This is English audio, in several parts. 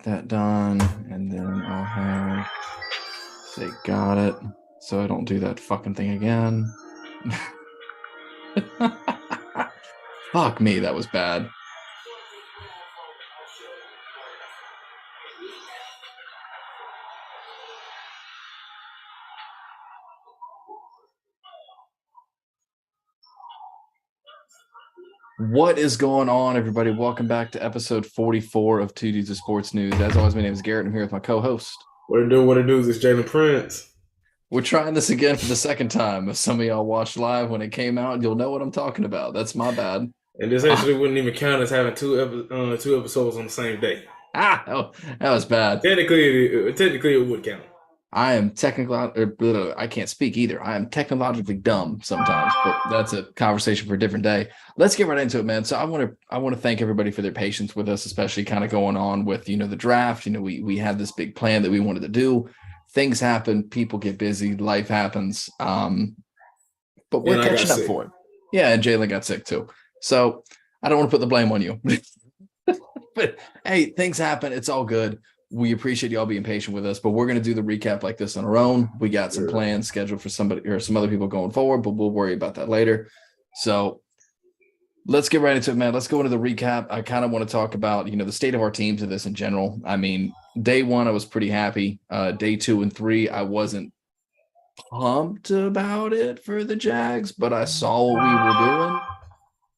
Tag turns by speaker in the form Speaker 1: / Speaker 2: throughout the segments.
Speaker 1: get that done, and then I'll have say got it, so I don't do that fucking thing again. Fuck me, that was bad. What is going on, everybody? Welcome back to episode 44 of Two Dudes of Sports News. As always, my name is Garrett. I'm here with my co-host.
Speaker 2: What it do is it's Jalen Prince.
Speaker 1: We're trying this again for the second time. If some of y'all watched live when it came out, you'll know what I'm talking about. That's my bad.
Speaker 2: And this actually wouldn't even count as having two episodes on the same day.
Speaker 1: That was bad.
Speaker 2: Technically, it would count.
Speaker 1: I am I can't speak either. I am technologically dumb sometimes, but that's a conversation for a different day. Let's get right into it, man. So I want to thank everybody for their patience with us, especially kind of going on with, the draft. We had this big plan that we wanted to do. Things happen, people get busy, life happens. But we're catching up for it. Yeah, and Jalen got sick too. So I don't want to put the blame on you. But hey, things happen. It's all good. We appreciate y'all being patient with us, but we're going to do the recap like this on our own. We got some plans scheduled for somebody or some other people going forward, but we'll worry about that later. So let's get right into it, man. Let's go into the recap. I kind of want to talk about, the state of our teams of this in general. I mean, day one, I was pretty happy. Day 2 and 3, I wasn't pumped about it for the Jags, but I saw what we were doing.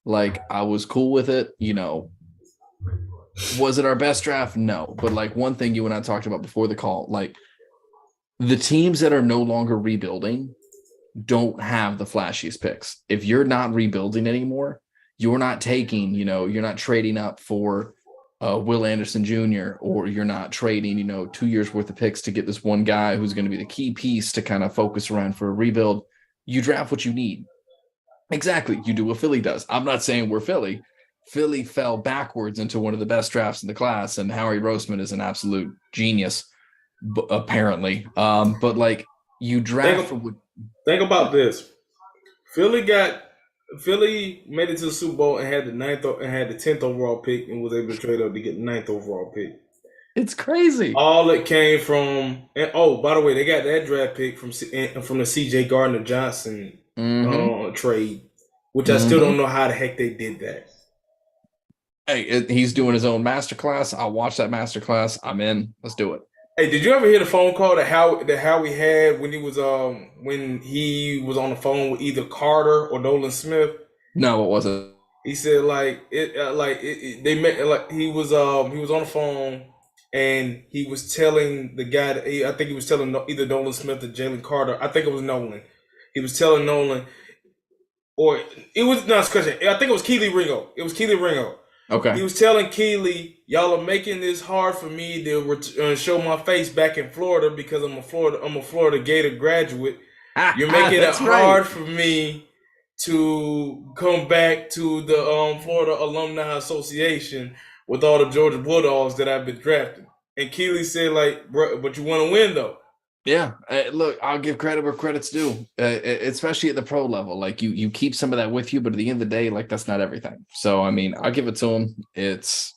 Speaker 1: Like, I was cool with it, Was it our best draft? No. But one thing you and I talked about before the call, the teams that are no longer rebuilding don't have the flashiest picks. If you're not rebuilding anymore, you're not taking, you're not trading up for Will Anderson Jr., or you're not trading, 2 years worth of picks to get this one guy who's going to be the key piece to kind of focus around for a rebuild. You draft what you need. Exactly. You do what Philly does. I'm not saying we're Philly. Philly fell backwards into one of the best drafts in the class, and Howie Roseman is an absolute genius, apparently. But you draft.
Speaker 2: Think about this: Philly made it to the Super Bowl and had the 10th overall pick, and was able to trade up to get the 9th overall pick.
Speaker 1: It's crazy.
Speaker 2: All it came from, and by the way, they got that draft pick from the C.J. Gardner Johnson trade, which I still don't know how the heck they did that.
Speaker 1: Hey, he's doing his own masterclass. I'll watch that masterclass. I'm in. Let's do it.
Speaker 2: Hey, did you ever hear the phone call that Howie had when he was on the phone with either Carter or Nolan Smith?
Speaker 1: No, it wasn't.
Speaker 2: He said they met, he was on the phone and he was telling the guy I think he was telling either Nolan Smith or Jalen Carter. I think it was Nolan. He was telling Nolan, or it was not discussion. I think it was Keely Ringo. It was Keely Ringo.
Speaker 1: Okay.
Speaker 2: He was telling Keely, y'all are making this hard for me to show my face back in Florida because I'm a Florida Gator graduate. You're making it hard for me to come back to the Florida Alumni Association with all the Georgia Bulldogs that I've been drafting. And Keely said, bro, but you want to win though.
Speaker 1: Yeah, look, I'll give credit where credit's due, especially at the pro level. You keep some of that with you, but at the end of the day, that's not everything. So, I mean, I'll give it to him. It's,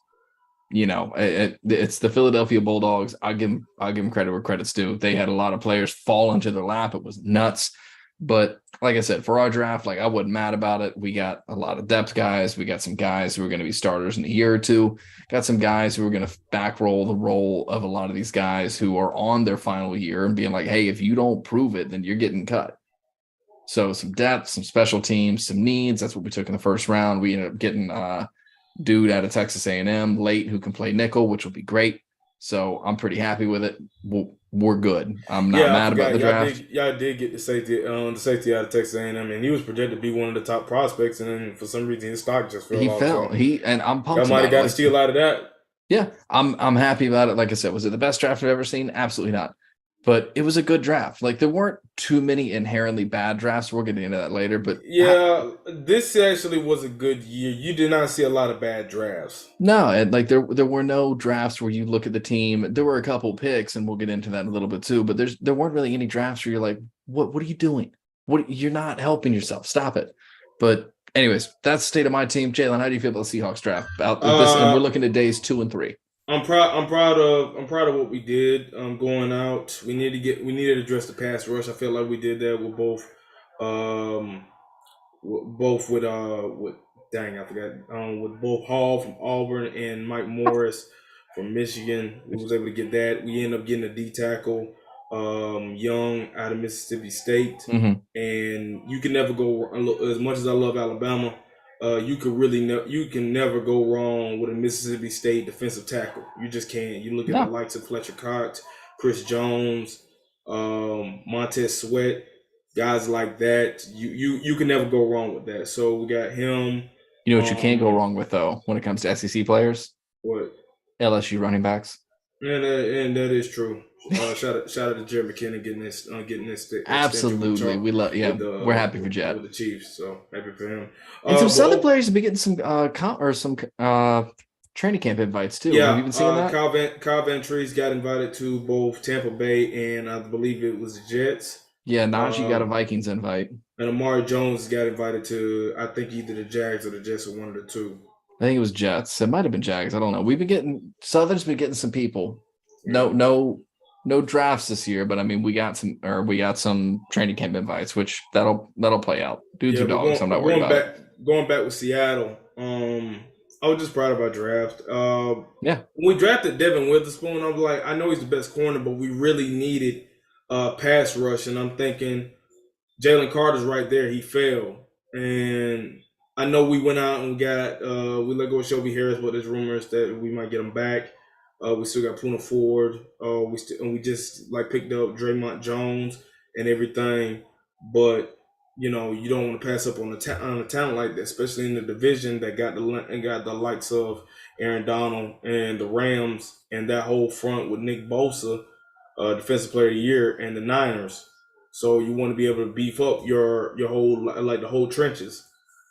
Speaker 1: it's the Philadelphia Bulldogs. I'll give them credit where credit's due. They had a lot of players fall into their lap. It was nuts. But like I said, for our draft, I wasn't mad about it. We got a lot of depth guys. We got some guys who are going to be starters in a year or two. Got some guys who are going to backroll the role of a lot of these guys who are on their final year and being like, hey, if you don't prove it, then you're getting cut. So some depth, some special teams, some needs. That's what we took in the first round. We ended up getting a dude out of Texas A&M late who can play nickel, which will be great. So I'm pretty happy with it. We're good. I'm not mad about the draft.
Speaker 2: Y'all did get the safety out of Texas A&M, and he was projected to be one of the top prospects, and then for some reason his stock just fell.
Speaker 1: He fell. And I'm pumped.
Speaker 2: Y'all might have got a steal out of that.
Speaker 1: Yeah, I'm happy about it. Like I said, was it the best draft I've ever seen? Absolutely not. But it was a good draft. There weren't too many inherently bad drafts. We'll get into that later. But
Speaker 2: yeah, this actually was a good year. You did not see a lot of bad drafts.
Speaker 1: No, and there were no drafts where you look at the team. There were a couple picks, and we'll get into that in a little bit too. But there weren't really any drafts where you're like, what are you doing? You're not helping yourself. Stop it. But anyways, that's the state of my team. Jalen, how do you feel about the Seahawks draft? And we're looking at days 2 and 3.
Speaker 2: I'm proud. I'm proud of. I'm proud of what we did. Going out. We need to get. We needed to address the pass rush. I feel like we did that with both. Um, both with dang, I forgot. With both Hall from Auburn and Mike Morris from Michigan, we was able to get that. We ended up getting a D tackle, Young out of Mississippi State, and you can never go. As much as I love Alabama, you could really you can never go wrong with a Mississippi State defensive tackle. You just can't. You look at the likes of Fletcher Cox, Chris Jones, Montez Sweat, guys like that. You can never go wrong with that. So we got him.
Speaker 1: You know what you can't go wrong with though when it comes to SEC players?
Speaker 2: What?
Speaker 1: LSU running backs.
Speaker 2: And that is true. Shout out to Jerry McKinnon getting this.
Speaker 1: Absolutely, we love. Yeah, we're happy for Jet
Speaker 2: with the Chiefs. So happy for him.
Speaker 1: And some Southern players to be getting some training camp invites too.
Speaker 2: Yeah,
Speaker 1: have you been seeing that?
Speaker 2: Kyle Van Trees got invited to both Tampa Bay and I believe it was the Jets.
Speaker 1: Yeah, Najee got a Vikings invite.
Speaker 2: And Amari Jones got invited to, I think, either the Jags or the Jets or one of the two.
Speaker 1: I think it was Jets. It might have been Jags. I don't know. We've been getting Southern's been getting some people.
Speaker 2: Yeah.
Speaker 1: No drafts this year, but I mean we got some training camp invites, which that'll play out. Dudes are dogs. I'm not worried about it.
Speaker 2: Going back with Seattle, I was just proud of our draft.
Speaker 1: Yeah.
Speaker 2: When we drafted Devin Witherspoon, I was like, I know he's the best corner, but we really needed pass rush, and I'm thinking Jalen Carter's right there. He failed, and I know we went out and got we let go of Shelby Harris, but there's rumors that we might get him back. We still got Puna Ford. We just like picked up Draymond Jones and everything, but you know you don't want to pass up on a talent like that, especially in the division that got the likes of Aaron Donald and the Rams and that whole front with Nick Bosa, Defensive Player of the Year, and the Niners. So you want to be able to beef up your whole like the whole trenches.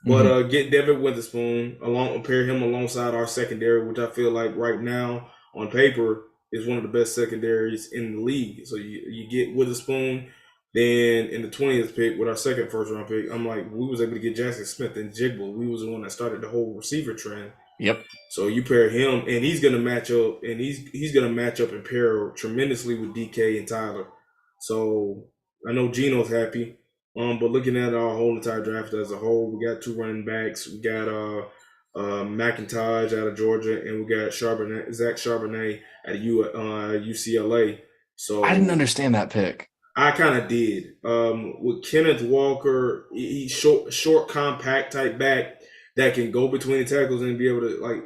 Speaker 2: But get Devin Witherspoon pair him alongside our secondary, which I feel like right now on paper is one of the best secondaries in the league. So you get Witherspoon, then in the 20th pick with our second first round pick, I'm like, we was able to get Jackson Smith and Jigba. We was the one that started the whole receiver trend.
Speaker 1: Yep.
Speaker 2: So you pair him, and he's gonna match up, and he's gonna match up and pair tremendously with DK and Tyler. So I know Geno's happy. But looking at our whole entire draft as a whole, we got 2 running backs. We got McIntosh out of Georgia, and we got Zach Charbonnet at UCLA. So
Speaker 1: I didn't understand that pick.
Speaker 2: I kind of did. With Kenneth Walker, he's short, compact type back that can go between the tackles and be able to like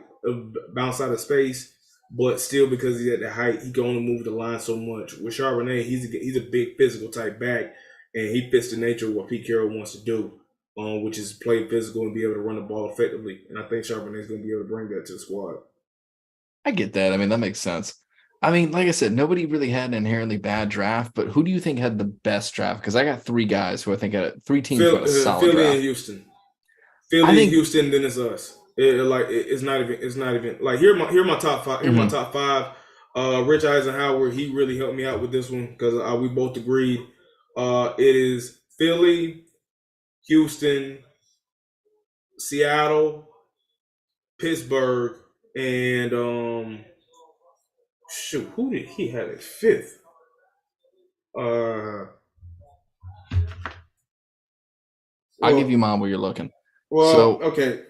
Speaker 2: bounce out of space, but still because he's at the height, he can only move the line so much. With Charbonnet, he's a big physical type back, and he fits the nature of what Pete Carroll wants to do, which is play physical and be able to run the ball effectively. And I think Charbonnet is going to be able to bring that to the squad.
Speaker 1: I get that. I mean, that makes sense. I mean, like I said, nobody really had an inherently bad draft, but who do you think had the best draft? Because I got 3 guys who I think had 3 teams who had a solid
Speaker 2: Philly
Speaker 1: draft.
Speaker 2: And Houston. Houston, then it's us. It's not even like here my top 5. Here my top 5. Rich Eisenhower, he really helped me out with this one because we both agreed. It is Philly, Houston, Seattle, Pittsburgh, and who did he have at 5th?
Speaker 1: I'll give you mine while you're looking.
Speaker 2: Well, okay.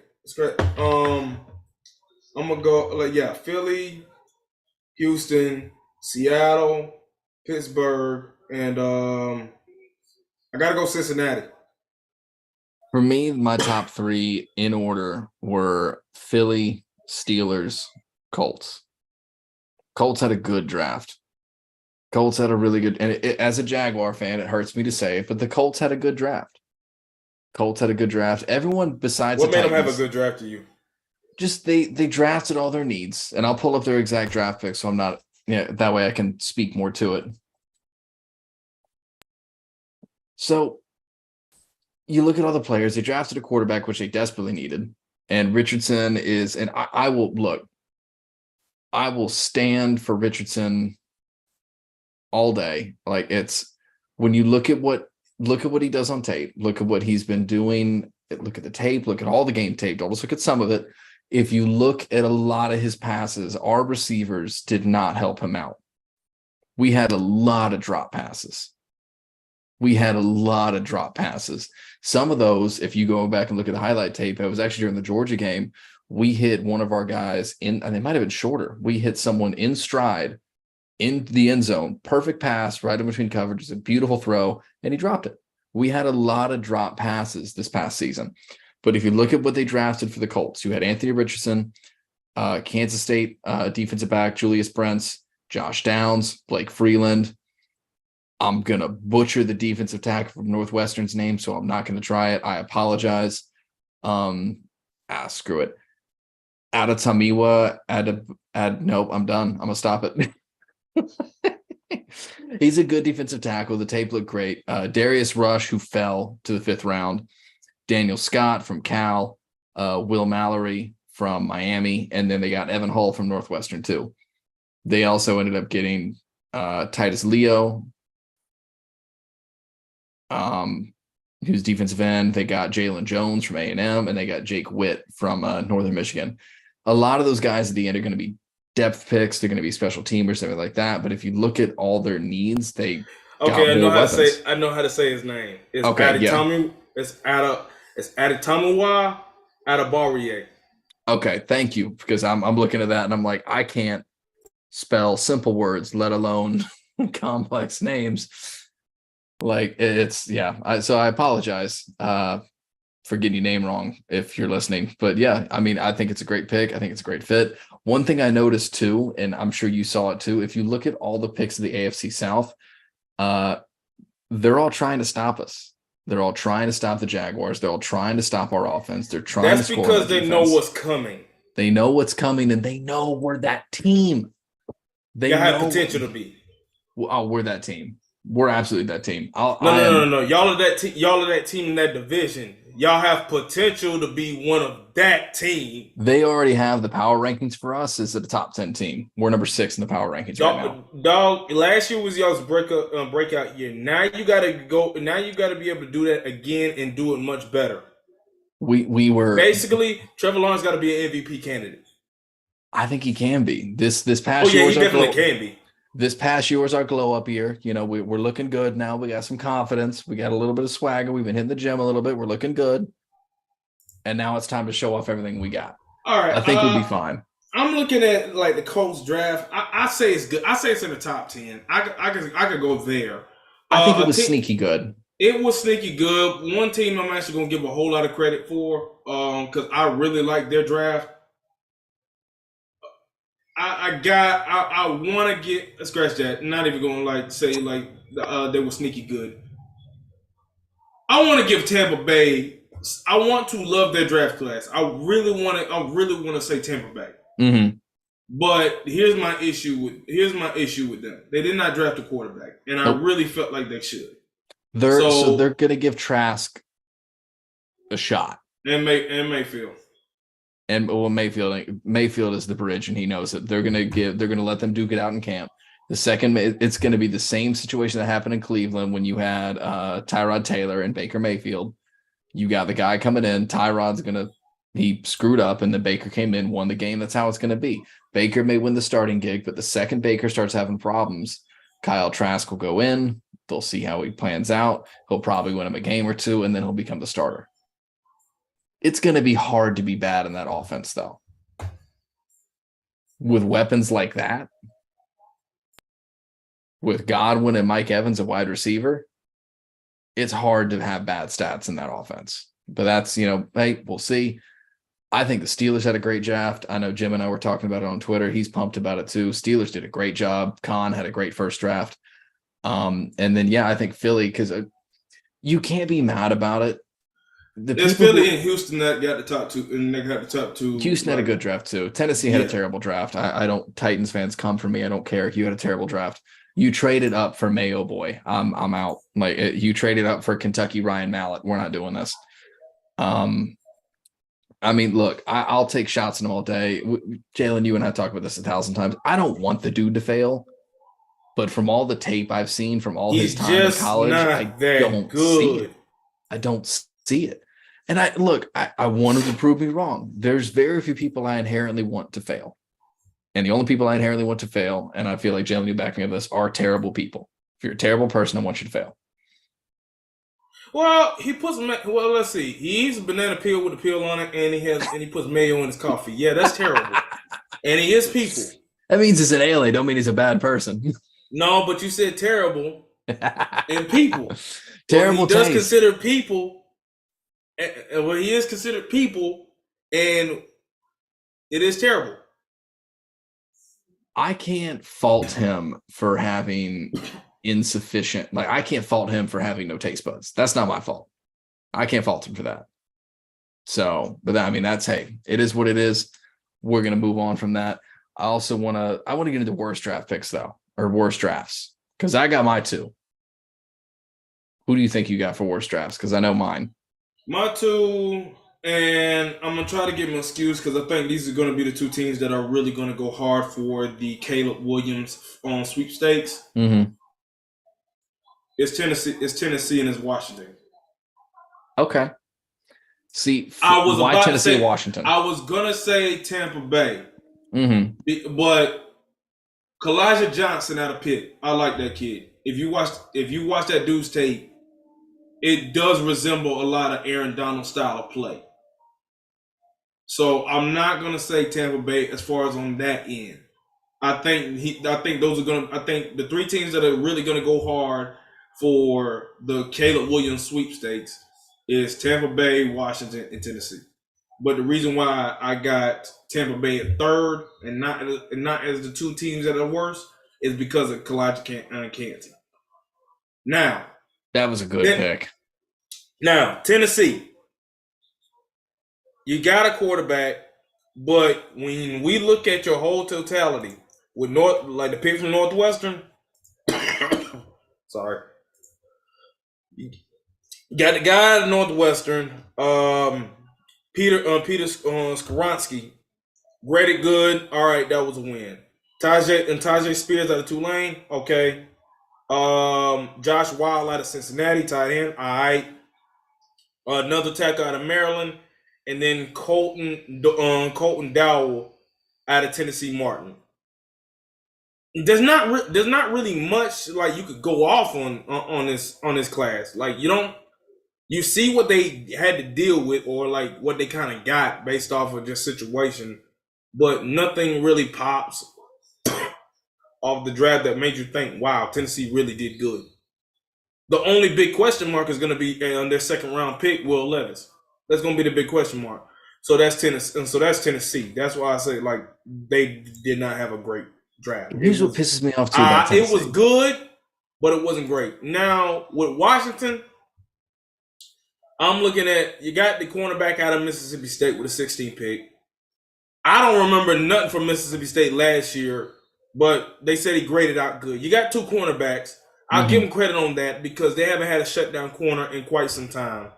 Speaker 2: I'm gonna go Philly, Houston, Seattle, Pittsburgh, and I gotta go Cincinnati.
Speaker 1: For me, my top 3 in order were Philly, Steelers, Colts. Colts had a good draft. Colts had a really good, and as a Jaguar fan, it hurts me to say it, but the Colts had a good draft. Everyone besides
Speaker 2: what
Speaker 1: the
Speaker 2: made
Speaker 1: Titans,
Speaker 2: them have a good draft to you?
Speaker 1: Just they drafted all their needs, and I'll pull up their exact draft picks, so I'm not that way I can speak more to it. So you look at all the players, they drafted a quarterback, which they desperately needed. And Richardson is, and I will stand for Richardson all day. Like it's when you look at what he does on tape, look at what he's been doing, look at the tape, look at all the game tape, don't just look at some of it. if you look at a lot of his passes, our receivers did not help him out. We had a lot of drop passes. Some of those, if you go back and look at the highlight tape, it was actually during the Georgia game, we hit one of our guys in, and they might have been shorter. We hit someone in stride in the end zone, perfect pass right in between coverages, a beautiful throw, and he dropped it. We had a lot of drop passes this past season. But if you look at what they drafted for the Colts, you had Anthony Richardson, Kansas State defensive back, Julius Brents, Josh Downs, Blake Freeland. I'm going to butcher the defensive tackle from Northwestern's name, so I'm not going to try it. I apologize. Screw it. Adetamiwa, nope, I'm done. I'm going to stop it. He's a good defensive tackle. The tape looked great. Darius Rush, who fell to the 5th round. Daniel Scott from Cal. Will Mallory from Miami. And then they got Evan Hull from Northwestern, too. They also ended up getting Titus Leo, who's defensive end. They got Jalen Jones from A&M, and they got Jake Witt from Northern Michigan. A lot of those guys at the end are going to be depth picks. They're going to be special teamers, something like that. But if you look at all their needs, they
Speaker 2: I know how to say his name. It's
Speaker 1: okay,
Speaker 2: It's Adetomiwa Adebawore.
Speaker 1: Okay, thank you, because I'm looking at that and I'm like, I can't spell simple words, let alone complex names. Like so I apologize for getting your name wrong if you're listening. But yeah, I mean, I think it's a great pick. I think it's a great fit. One thing I noticed too, and I'm sure you saw it too, if you look at all the picks of the AFC South, they're all trying to stop us. They're all trying to stop the Jaguars. They're all trying to stop our offense. They're trying to score.
Speaker 2: That's because they know what's coming.
Speaker 1: They know what's coming, and they know we're that team.
Speaker 2: They have potential to be.
Speaker 1: Oh, we're that team. We're absolutely that team.
Speaker 2: No. Y'all are that team. Y'all are that team in that division. Y'all have potential to be one of that team.
Speaker 1: They already have the power rankings for us as a top 10 team. We're number 6 in the power rankings right now.
Speaker 2: Dog, last year was y'all's breakout year. Now you gotta go. Now you gotta be able to do that again and do it much better.
Speaker 1: We were
Speaker 2: basically Trevor Lawrence got to be an MVP candidate.
Speaker 1: I think he can be. This past year.
Speaker 2: He definitely can be.
Speaker 1: This past year was our glow up year. You know, we're looking good now. We got some confidence. We got a little bit of swagger. We've been hitting the gym a little bit. We're looking good. And now it's time to show off everything we got.
Speaker 2: All right.
Speaker 1: I think we'll be fine.
Speaker 2: I'm looking at like the Colts draft. I say it's good. I say it's in the top 10. I could go there.
Speaker 1: I think it was sneaky good.
Speaker 2: It was sneaky good. One team I'm actually going to give a whole lot of credit for because I really like their draft. I want to get scratch that. Not even going to say they were sneaky good. I want to give Tampa Bay. I want to love their draft class. I really want to say Tampa Bay.
Speaker 1: Mm-hmm.
Speaker 2: But here's my issue with them. They did not draft a quarterback, and I really felt like they should.
Speaker 1: So they're going to give Trask a shot.
Speaker 2: And Mayfield.
Speaker 1: And Mayfield is the bridge, and he knows it. They're going to let them duke it out in camp. The second, it's going to be the same situation that happened in Cleveland when you had Tyrod Taylor and Baker Mayfield. You got the guy coming in. He screwed up, and then Baker came in, won the game. That's how it's going to be. Baker may win the starting gig, but the second Baker starts having problems, Kyle Trask will go in. They'll see how he plans out. He'll probably win him a game or two, and then he'll become the starter. It's going to be hard to be bad in that offense, though. With weapons like that, with Godwin and Mike Evans, a wide receiver, it's hard to have bad stats in that offense. But that's, hey, we'll see. I think the Steelers had a great draft. I know Jim and I were talking about it on Twitter. He's pumped about it too. Steelers did a great job. Khan had a great first draft. And then, I think Philly, because you can't be mad about it.
Speaker 2: There's Philly and Houston that got the top two, and they got the top two.
Speaker 1: Houston had a good draft too. Tennessee had a terrible draft. I don't. Titans fans come for me. I don't care. You had a terrible draft. You traded up for Mayo Boy. I'm out. Like you traded up for Kentucky Ryan Mallett. We're not doing this. I mean, look, I'll take shots at him all day. Jalen, you and I talked about this 1,000 times. I don't want the dude to fail, but from all the tape I've seen from all his time in college, I don't see it. I don't see it. And I want him to prove me wrong. There's very few people I inherently want to fail. And the only people I inherently want to fail, and I feel like Jalen, you back me up this, are terrible people. If you're a terrible person, I want you to fail.
Speaker 2: Well, let's see. He eats a banana peel with a peel on it, and he puts mayo in his coffee. Yeah, that's terrible. And he is people.
Speaker 1: That means he's an alien. Don't mean he's a bad person.
Speaker 2: No, but you said terrible and people.
Speaker 1: Terrible.
Speaker 2: He does consider people. Well, he is considered people, and it is terrible.
Speaker 1: I can't fault him for having insufficient. Like, I can't fault him for having no taste buds. That's not my fault. I can't fault him for that. So, but I mean, it is what it is. We're going to move on from that. I also want to get into worst draft picks though, or worst drafts, because I got my two. Who do you think you got for worst drafts? Because I know mine.
Speaker 2: My two, and I'm going to try to give him an excuse because I think these are going to be the two teams that are really going to go hard for the Caleb Williams sweepstakes.
Speaker 1: Mm-hmm.
Speaker 2: It's Tennessee and it's Washington.
Speaker 1: Okay. See, why Tennessee and Washington?
Speaker 2: I was going to say Tampa Bay.
Speaker 1: Mm-hmm.
Speaker 2: But Kalijah Johnson out of Pitt, I like that kid. If you watch that dude's tape, it does resemble a lot of Aaron Donald style of play. So I'm not gonna say Tampa Bay as far as on that end. I think the three teams that are really gonna go hard for the Caleb Williams sweepstakes is Tampa Bay, Washington, and Tennessee. But the reason why I got Tampa Bay at third and not as the two teams that are worst is because of Kalijah Canty. Now,
Speaker 1: that was a good pick.
Speaker 2: Now, Tennessee, you got a quarterback, but when we look at your whole totality with the pick from Northwestern, sorry, you got the guy at Northwestern, Peter Skoronsky, graded good. All right, that was a win. Tajay Spears out of Tulane, okay. Josh Wild out of Cincinnati, tight end, all right. Another tackle out of Maryland, and then Colton Dowell out of Tennessee Martin. There's not really much like you could go off on this class. Like you see what they had to deal with or like what they kind of got based off of just situation, but nothing really pops off the draft that made you think, wow, Tennessee really did good. The only big question mark is going to be on their second round pick, Will Levis. That's going to be the big question mark. So that's Tennessee. That's why I say like they did not have a great draft.
Speaker 1: Here's what pisses me off too about Tennessee.
Speaker 2: It was good, but it wasn't great. Now with Washington, I'm looking at you got the cornerback out of Mississippi State with a 16 pick. I don't remember nothing from Mississippi State last year, but they said he graded out good. You got two cornerbacks. I'll give them credit on that because they haven't had a shutdown corner in quite some time.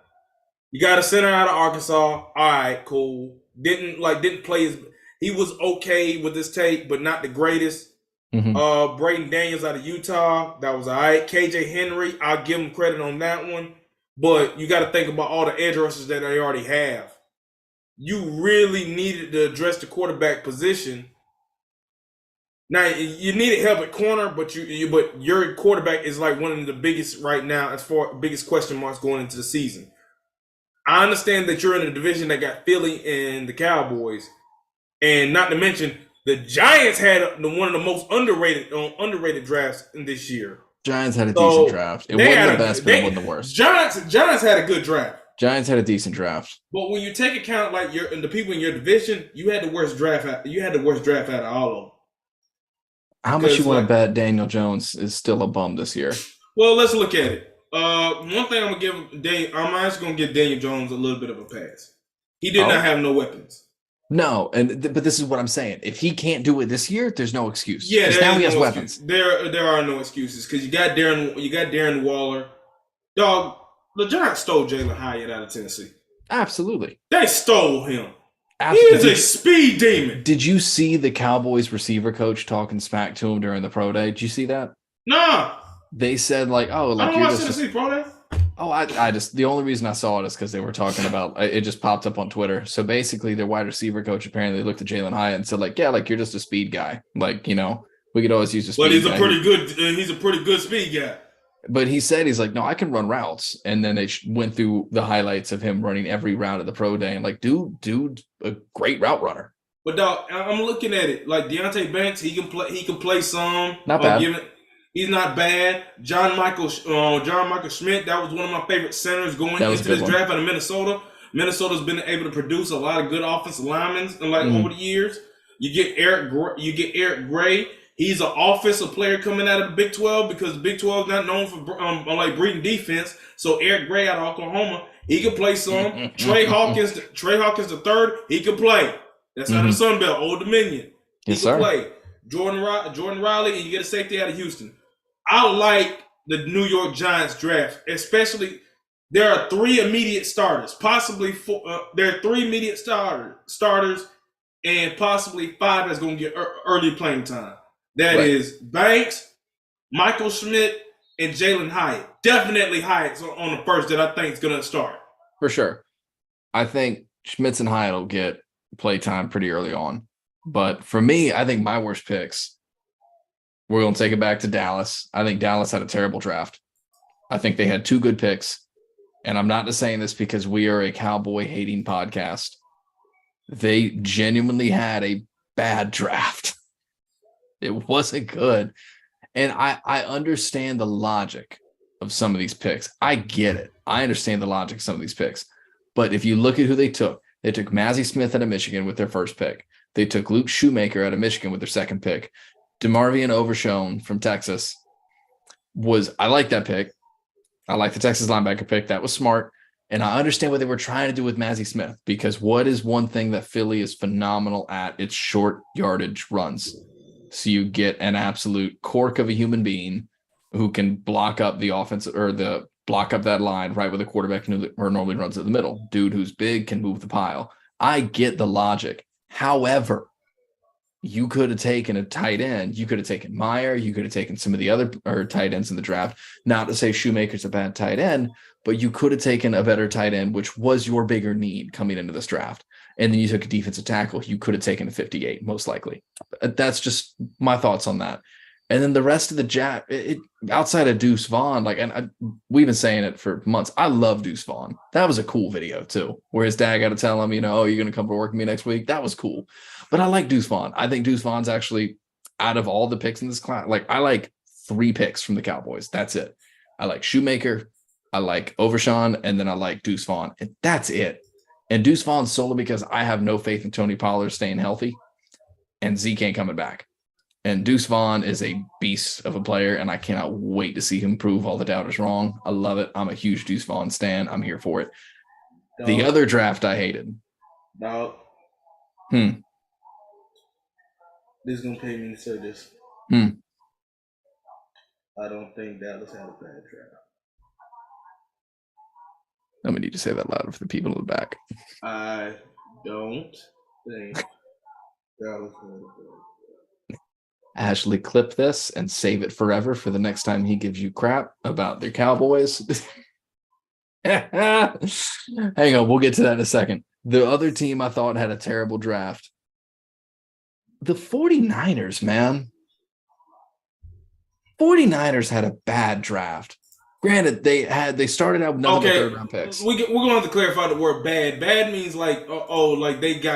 Speaker 2: You got a center out of Arkansas. All right, cool. Didn't play he was okay with this tape, but not the greatest. Braden Daniels out of Utah. That was all right. KJ Henry, I'll give him credit on that one. But you got to think about all the edge rushers that they already have. You really needed to address the quarterback position. Now you needed help at corner, but your quarterback is like one of the biggest right now as far biggest question marks going into the season. I understand that you're in a division that got Philly and the Cowboys, and not to mention the Giants had one of the most underrated drafts in this year.
Speaker 1: Giants had a decent draft. It wasn't the best, but it wasn't the worst.
Speaker 2: Giants had a good draft.
Speaker 1: Giants had a decent draft.
Speaker 2: But when you take account like the people in your division, you had the worst draft out of all of them.
Speaker 1: How much you want to bet Daniel Jones is still a bum this year?
Speaker 2: Well, let's look at it. One thing I'm actually gonna give Daniel Jones a little bit of a pass. He did not have no weapons.
Speaker 1: No, but this is what I'm saying. If he can't do it this year, there's no excuse.
Speaker 2: Yeah,
Speaker 1: now he has weapons.
Speaker 2: There are no excuses because you got Darren Waller. Dog, the Giants stole Jalen Hyatt out of Tennessee.
Speaker 1: Absolutely, they
Speaker 2: stole him. Absolutely. He is a speed demon.
Speaker 1: Did you see the Cowboys receiver coach talking smack to him during the pro day? Did you see that?
Speaker 2: Nah.
Speaker 1: They said like, "Oh, like
Speaker 2: I don't watch Tennessee pro day."
Speaker 1: Oh, I just, the only reason I saw it is because they were talking about it, just popped up on Twitter. So basically, their wide receiver coach apparently looked at Jalen Hyatt and said, like, yeah, like you're just a speed guy. Like, we could always use a
Speaker 2: But
Speaker 1: speed guy.
Speaker 2: he's a pretty good speed guy.
Speaker 1: But he said, he's like, no, I can run routes. And then they went through the highlights of him running every route at the pro day. And like, dude, a great route runner.
Speaker 2: But dog, I'm looking at it like Deonte Banks. He can play. He can play some.
Speaker 1: Not bad.
Speaker 2: He's not bad. John Michael Schmidt. That was one of my favorite centers going into this draft out of Minnesota. Minnesota's been able to produce a lot of good offensive linemen over the years. You get Eric Gray. He's an offensive player coming out of the Big 12 because the Big 12 is not known for breeding defense. So Eric Gray out of Oklahoma, he can play some. Trey Hawkins the third, he can play. That's out of the Sun Belt, Old Dominion. He can play. Jordan Riley, and you get a safety out of Houston. I like the New York Giants draft, especially there are 3 immediate starters, possibly 4. There are 3 immediate starters, and possibly 5 that's going to get early playing time. That is Banks, Michael Schmidt, and Jalen Hyatt. Definitely Hyatt's on the first that I think is going to start.
Speaker 1: For sure. I think Schmitz and Hyatt will get play time pretty early on. But for me, I think my worst picks, we're going to take it back to Dallas. I think Dallas had a terrible draft. I think they had 2 good picks. And I'm not just saying this because we are a cowboy hating podcast. They genuinely had a bad draft. It wasn't good. And I understand the logic of some of these picks. I get it. I understand the logic of some of these picks. But if you look at who they took Mazi Smith out of Michigan with their first pick. They took Luke Shoemaker out of Michigan with their second pick. DeMarvion Overshown from Texas I like that pick. I like the Texas linebacker pick. That was smart. And I understand what they were trying to do with Mazi Smith, because what is one thing that Philly is phenomenal at? It's short yardage runs. So you get an absolute cork of a human being who can block up the offense or block up that line right with a quarterback who normally runs at the middle. Dude who's big can move the pile. I get the logic. However, you could have taken a tight end. You could have taken Meyer. You could have taken some of the other tight ends in the draft. Not to say Shoemaker's a bad tight end, but you could have taken a better tight end, which was your bigger need coming into this draft. And then you took a defensive tackle. You could have taken a 58, most likely. That's just my thoughts on that. And then the rest of the outside of Deuce Vaughn, we've been saying it for months. I love Deuce Vaughn. That was a cool video too, where his dad got to tell him, oh, you're going to come to work with me next week. That was cool. But I like Deuce Vaughn. I think Deuce Vaughn's actually, out of all the picks in this class, I like 3 picks from the Cowboys. That's it. I like Shoemaker, I like Overshown, and then I like Deuce Vaughn. And that's it. And Deuce Vaughn solely because I have no faith in Tony Pollard staying healthy, and Zeke ain't coming back. And Deuce Vaughn is a beast of a player, and I cannot wait to see him prove all the doubters wrong. I love it. I'm a huge Deuce Vaughn stan. I'm here for it. The other draft I hated.
Speaker 2: This is going to pay me to say this. I don't think Dallas had a bad draft.
Speaker 1: I'm going to need to say that louder for the people in the back.
Speaker 2: I don't think Dallas had a bad draft.
Speaker 1: Ashley, clip this and save it forever for the next time he gives you crap about their Cowboys. Hang on, we'll get to that in a second. The other team I thought had a terrible draft. The 49ers, man. 49ers had a bad draft. Granted, they started out with nothing but third-round picks.
Speaker 2: We're going to have to clarify the word bad. Bad means they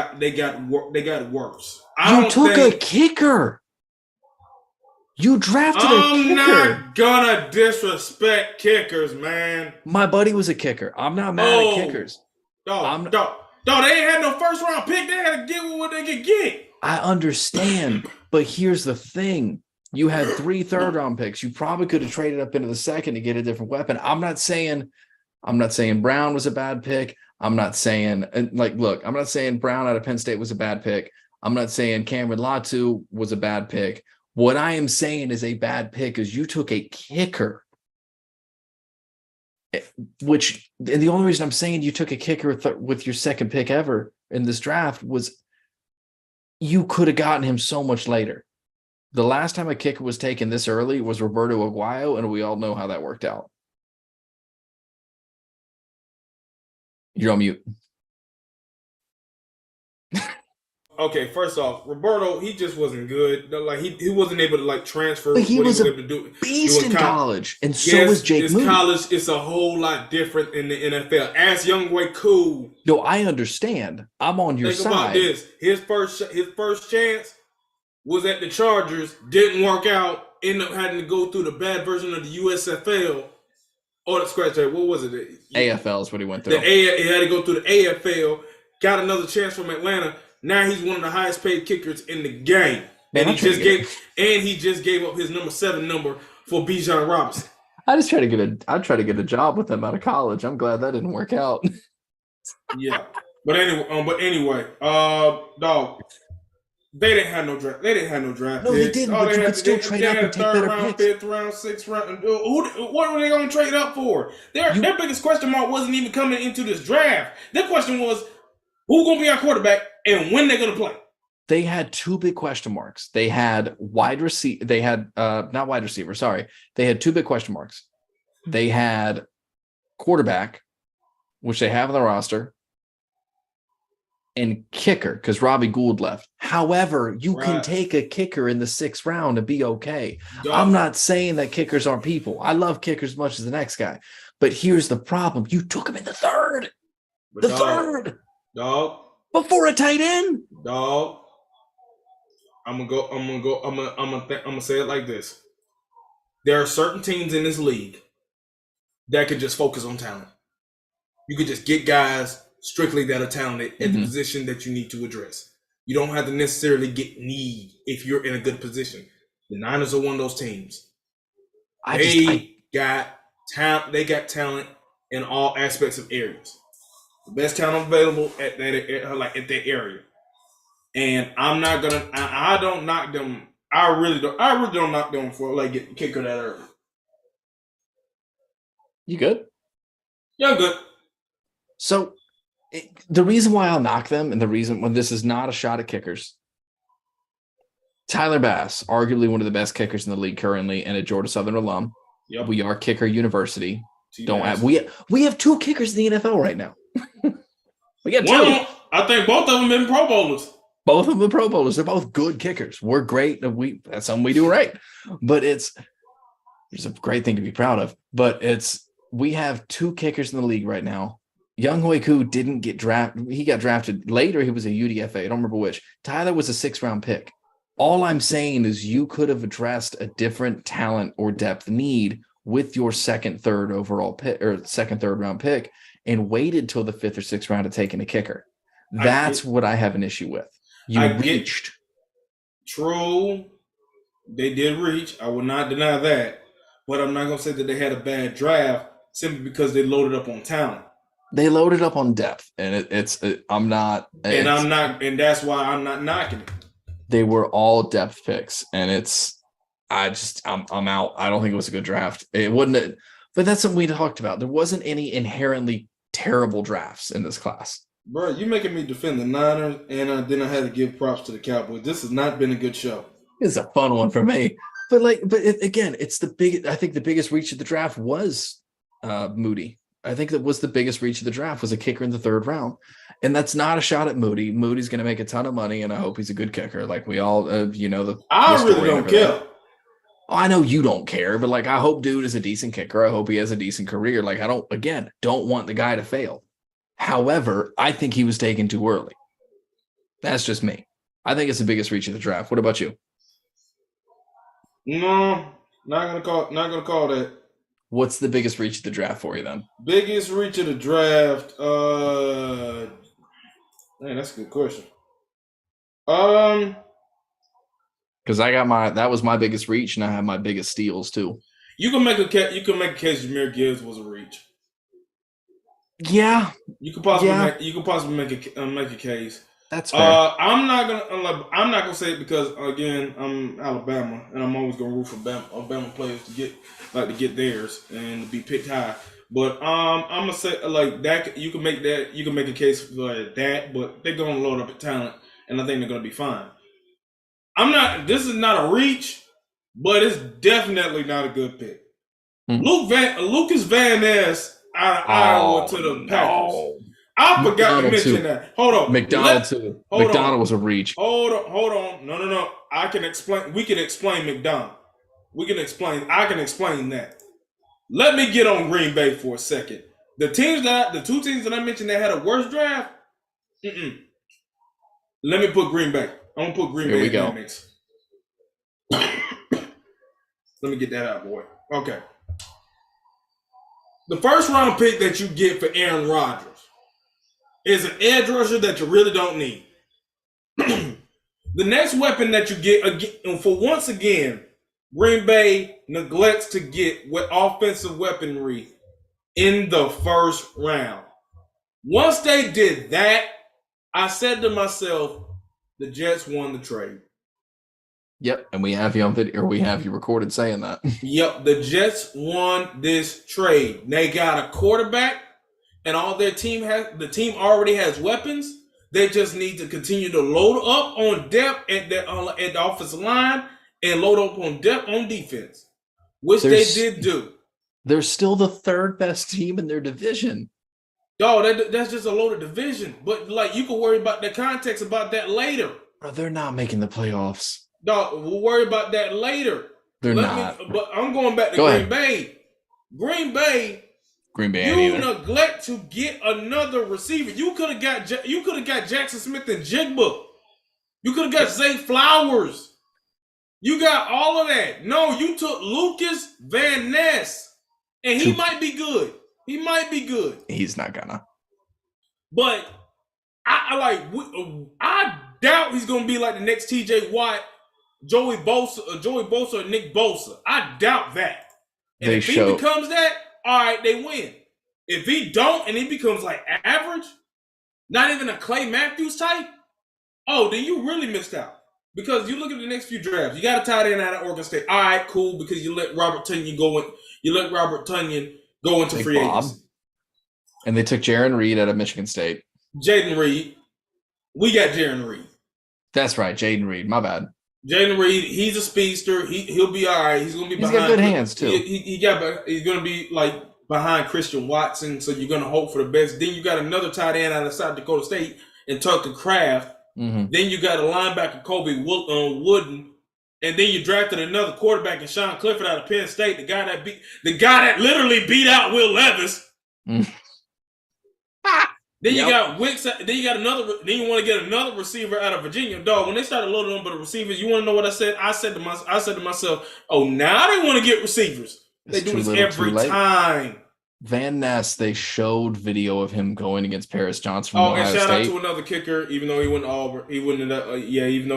Speaker 2: got worse.
Speaker 1: You took a kicker. You drafted a kicker.
Speaker 2: I'm not gonna disrespect kickers, man.
Speaker 1: My buddy was a kicker. I'm not mad at kickers.
Speaker 2: They ain't had no first round pick. They had to get what they could get.
Speaker 1: I understand, but here's the thing. You had 3 third-round picks. You probably could have traded up into the second to get a different weapon. I'm not saying Brown was a bad pick. I'm not saying I'm not saying Brown out of Penn State was a bad pick. I'm not saying Cameron Latu was a bad pick. What I am saying is a bad pick is you took a kicker, and the only reason I'm saying you took a kicker with your second pick ever in this draft was you could have gotten him so much later. The last time a kicker was taken this early was Roberto Aguayo, and we all know how that worked out. You're on mute.
Speaker 2: Okay, first off, Roberto, he just wasn't good. Like he wasn't able to like transfer
Speaker 1: but
Speaker 2: what
Speaker 1: he was
Speaker 2: able
Speaker 1: a
Speaker 2: to do.
Speaker 1: beast in college, and so
Speaker 2: yes,
Speaker 1: was Jake Moody.
Speaker 2: College, it's a whole lot different in the NFL. Ask Younghoe Koo.
Speaker 1: No, I understand. I'm on your side. Think about
Speaker 2: this. His first chance was at the Chargers. Didn't work out. Ended up having to go through the bad version of the USFL. Oh, the scratch that. What was it?
Speaker 1: AFL is what he went through.
Speaker 2: He had to go through the AFL. Got another chance from Atlanta. Now he's one of the highest paid kickers in the game. Man, and he just gave up his number 7 number for Bijan Robinson.
Speaker 1: I try to get a job with him out of college. I'm glad that didn't work out.
Speaker 2: Yeah. But anyway, dog. They didn't have no draft.
Speaker 1: No, picks. They didn't. But you could still trade up and take better picks.
Speaker 2: 5th round, 6th round. What were they going to trade up for? Their biggest question mark wasn't even coming into this draft. Their question was, who's going to be our quarterback and when they're going to play?
Speaker 1: They had 2 big question marks. They had wide receiver. They had not wide receiver. Sorry, they had 2 big question marks. They had quarterback, which they have on the roster, and kicker because Robbie Gould left. However, you can take a kicker in the 6th round and be okay. I'm not saying that kickers aren't people. I love kickers as much as the next guy, but here's the problem: you took him in the 3rd. Third,
Speaker 2: dog,
Speaker 1: before a tight end,
Speaker 2: dog. I'm gonna say it like this. There are certain teams in this league that could just focus on talent. You could just get guys strictly that are talented at the position that you need to address. You don't have to necessarily get need if you're in a good position. The Niners are one of those teams. They got talent in all aspects of areas. The best talent available at that area. And I'm not gonna. I don't knock them. I really don't knock them for like getting kicker that early.
Speaker 1: You good?
Speaker 2: Yeah, I'm good.
Speaker 1: So the reason why I'll knock them, and the reason when this is not a shot at kickers, Tyler Bass, arguably one of the best kickers in the league currently, and a Georgia Southern alum.
Speaker 2: Yep.
Speaker 1: We are Kicker University. We have 2 kickers in the NFL right now. We got 2.
Speaker 2: I think both of them been Pro Bowlers.
Speaker 1: Both of them Pro Bowlers. They're both good kickers. We're great. That's something we do right. But it's a great thing to be proud of. But we have 2 kickers in the league right now. Younghoe Koo didn't get drafted. He got drafted later. He was a UDFA. I don't remember which. Tyler was a 6th round pick. All I'm saying is you could have addressed a different talent or depth need with your 2nd, 3rd overall pick or 2nd, 3rd round pick and waited till the 5th or 6th round to take in a kicker. That's what I have an issue with. You reached.
Speaker 2: True. They did reach. I will not deny that. But I'm not going to say that they had a bad draft simply because they loaded up on talent.
Speaker 1: They loaded up on depth, and I'm not.
Speaker 2: And that's why I'm not knocking it.
Speaker 1: They were all depth picks, and I'm out. I don't think it was a good draft. It wouldn't, but that's something we talked about. There wasn't any inherently terrible drafts in this class.
Speaker 2: Bro, you're making me defend the Niners, and then I had to give props to the Cowboys. This has not been a good show.
Speaker 1: It's a fun one for me, again, it's the big. I think the biggest reach of the draft was Moody. I think that was the biggest reach of the draft was a kicker in the 3rd round, and that's not a shot at Moody. Moody's going to make a ton of money, and I hope he's a good kicker. Like we all, I
Speaker 2: really don't care.
Speaker 1: I know you don't care, but I hope dude is a decent kicker. I hope he has a decent career. I don't want the guy to fail. However, I think he was taken too early. That's just me. I think it's the biggest reach of the draft. What about you?
Speaker 2: No, not gonna call that.
Speaker 1: What's the biggest reach of the draft for you then?
Speaker 2: Biggest reach of the draft. Man, that's a good question.
Speaker 1: Because that was my biggest reach, and I have my biggest steals too.
Speaker 2: You can make a case Jahmyr Gibbs was a reach.
Speaker 1: Yeah,
Speaker 2: you could possibly make a case.
Speaker 1: That's fair.
Speaker 2: I'm not gonna say it because again I'm Alabama and I'm always gonna root for Alabama players to get theirs and to be picked high. But I'm gonna say that you can make a case for that, but they're gonna load up at talent and I think they're gonna be fine. This is not a reach, but it's definitely not a good pick. Mm-hmm. Lucas Van Ness out of Iowa to the Packers. I forgot to mention that. Hold on.
Speaker 1: McDonald was a reach.
Speaker 2: Hold on. No. I can explain. We can explain McDonald. I can explain that. Let me get on Green Bay for a second. The two teams that I mentioned that had a worse draft. Let me put Green Bay. I'm gonna put Green Bay in that mix. Let me get that out, boy. Okay. The first round pick that you get for Aaron Rodgers is an edge rusher that you really don't need. The next weapon that you get, for once again, Green Bay neglects to get with offensive weaponry in the first round. Once they did that, I said to myself, the Jets won the trade.
Speaker 1: Yep, and we have you on video, or we have you recorded saying that.
Speaker 2: Yep, the Jets won this trade. They got a quarterback, and all their team has. The team already has weapons. They just need to continue to load up on depth at the offensive line and load up on depth on defense, which they did do.
Speaker 1: They're still the third best team in their division.
Speaker 2: Dog, that's just a loaded division. But like, you can worry about the context about that later.
Speaker 1: Bro, they're not making the playoffs.
Speaker 2: Dog, we'll worry about that later.
Speaker 1: They're not.
Speaker 2: But I'm going back to Green Bay. Green Bay. You neglect to get another receiver. You could have got Jackson Smith and Jigba. You could have got Zay Flowers. You got all of that. No, you took Lucas Van Ness, and he might be good.
Speaker 1: He's not gonna.
Speaker 2: But I doubt he's gonna be like the next T.J. Watt, Joey Bosa, or Nick Bosa. I doubt that. And if he becomes that, all right, they win. If he don't and he becomes like average, not even a Clay Matthews type, then you really missed out. Because you look at the next few drafts, you got a tight end out of Oregon State. All right, cool, because you let Robert Tonyan go into free agency.
Speaker 1: And they took Jaron Reed out of Michigan State.
Speaker 2: Jaden Reed. We got Jaron Reed.
Speaker 1: That's right, Jaden Reed. My bad.
Speaker 2: Jaden Reed, he's a speedster. He'll be all right. He's gonna be behind.
Speaker 1: He's got good hands too.
Speaker 2: He's gonna be like behind Christian Watson, so you're gonna hope for the best. Then you got another tight end out of South Dakota State and Tucker Kraft. Mm-hmm. Then you got a linebacker, Kobe Wooden, and then you drafted another quarterback in Sean Clifford out of Penn State, the guy that literally beat out Will Levis. Mm. Then you got Wicks. Then you got another. Then you want to get another receiver out of Virginia. Dog, when they started loading up with the receivers, you want to know what I said? I said to myself, oh, now they want to get receivers. They do this every time.
Speaker 1: Van Ness, they showed video of him going against Paris Johnson from Ohio State.
Speaker 2: And shout out to another kicker, even though he went to Auburn. Even though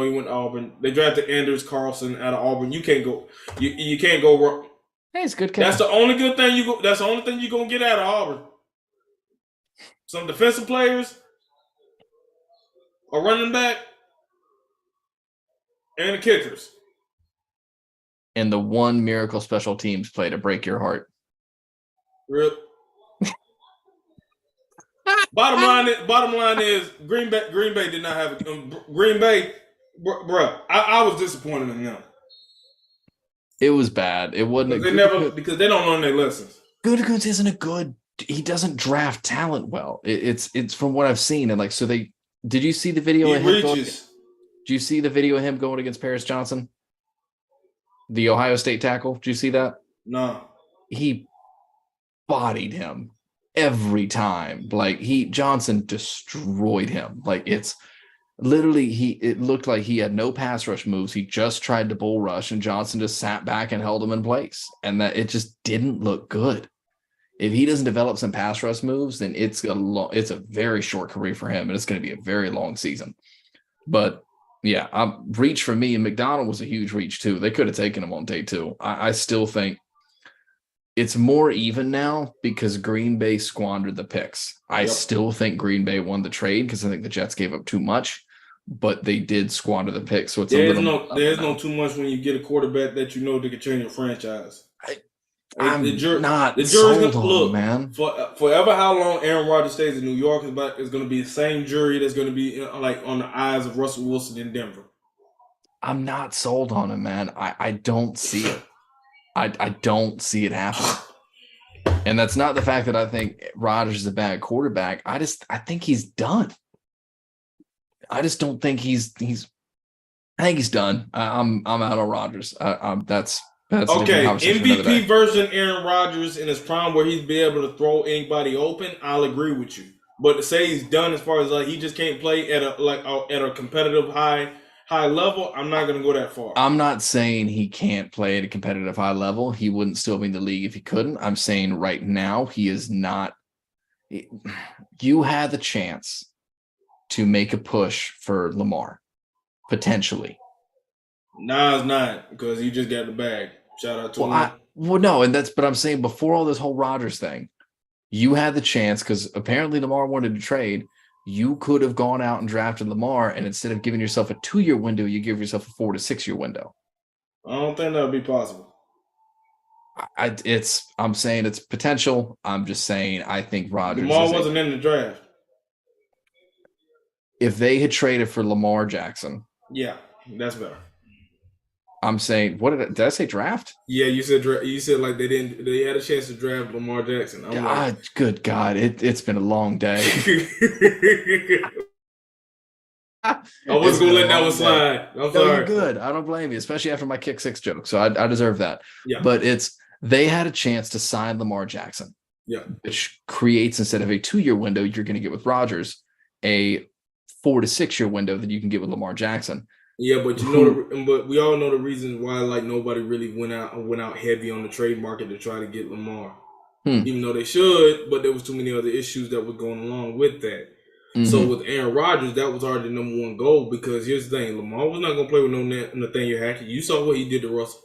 Speaker 2: he went to Auburn. They drafted Anders Carlson out of Auburn. You can't go. You can't go wrong.
Speaker 1: Hey, it's good kicker.
Speaker 2: That's the only good thing That's the only thing you're gonna get out of Auburn. Some defensive players, a running back, and the kickers.
Speaker 1: And the one miracle special teams play to break your heart.
Speaker 2: Real. Bottom line is Green Bay did not have Green Bay, bruh. I was disappointed in them.
Speaker 1: It was bad. It wasn't.
Speaker 2: Because they don't learn their lessons.
Speaker 1: Gutekunst isn't a good. He doesn't draft talent well. It's from what I've seen, and like so they. Did you see the video of him? Did you see the video of him going against Paris Johnson, the Ohio State tackle? Did you see that?
Speaker 2: No.
Speaker 1: He bodied him every time. Like Johnson destroyed him. Like it's literally it looked like he had no pass rush moves. He just tried to bull rush, and Johnson just sat back and held him in place, and that it just didn't look good. If he doesn't develop some pass rush moves, then it's a very short career for him, and it's going to be a very long season. But yeah, reach for me, and McDonald was a huge reach too. They could have taken him on day two. I still think it's more even now because Green Bay squandered the picks. I still think Green Bay won the trade because I think the Jets gave up too much, but they did squander the picks. So there's
Speaker 2: no too much when you get a quarterback that you know that can change your franchise.
Speaker 1: I'm not sold on him, man.
Speaker 2: Forever, how long Aaron Rodgers stays in New York is going to be the same jury that's going to be like on the eyes of Russell Wilson in Denver.
Speaker 1: I'm not sold on him, man. I don't see it. I don't see it happening. And that's not the fact that I think Rodgers is a bad quarterback. I think he's done. I just don't think he's I think he's done. I'm out on Rodgers. That's
Speaker 2: okay. MVP version Aaron Rodgers in his prime, where he'd be able to throw anybody open. I'll agree with you. But to say he's done as far as like he just can't play at a competitive high level, I'm not going to go that far.
Speaker 1: I'm not saying he can't play at a competitive high level. He wouldn't still be in the league if he couldn't. I'm saying right now he is not. You had the chance to make a push for Lamar, potentially.
Speaker 2: Nah, it's not, because he just got the bag. Shout out to him.
Speaker 1: No, but I'm saying before all this whole Rodgers thing, you had the chance, because apparently Lamar wanted to trade. You could have gone out and drafted Lamar, and instead of giving yourself a 2-year window, you give yourself a 4 to 6 year window.
Speaker 2: I don't think that would be possible.
Speaker 1: I'm saying it's potential. I'm just saying I think Rodgers.
Speaker 2: Lamar wasn't in the draft.
Speaker 1: If they had traded for Lamar Jackson,
Speaker 2: yeah, that's better.
Speaker 1: I'm saying, did I say draft?
Speaker 2: Yeah, you said like they had a chance to draft Lamar Jackson.
Speaker 1: Good God, it's been a long day.
Speaker 2: I wasn't gonna let that one slide. I'm sorry.
Speaker 1: You're good. I don't blame you, especially after my kick 6 joke. So I deserve that.
Speaker 2: Yeah.
Speaker 1: But they had a chance to sign Lamar Jackson.
Speaker 2: Yeah.
Speaker 1: Which creates, instead of a 2-year window you're going to get with Rodgers, a 4 to 6 year window that you can get with Lamar Jackson.
Speaker 2: Yeah, but but we all know the reasons why like nobody really went out heavy on the trade market to try to get Lamar. Even though they should, but there was too many other issues that were going along with that. Mm-hmm. So with Aaron Rodgers, that was already the number one goal, because here's the thing: Lamar was not going to play with no Nathaniel Hackett. You saw what he did to Russell.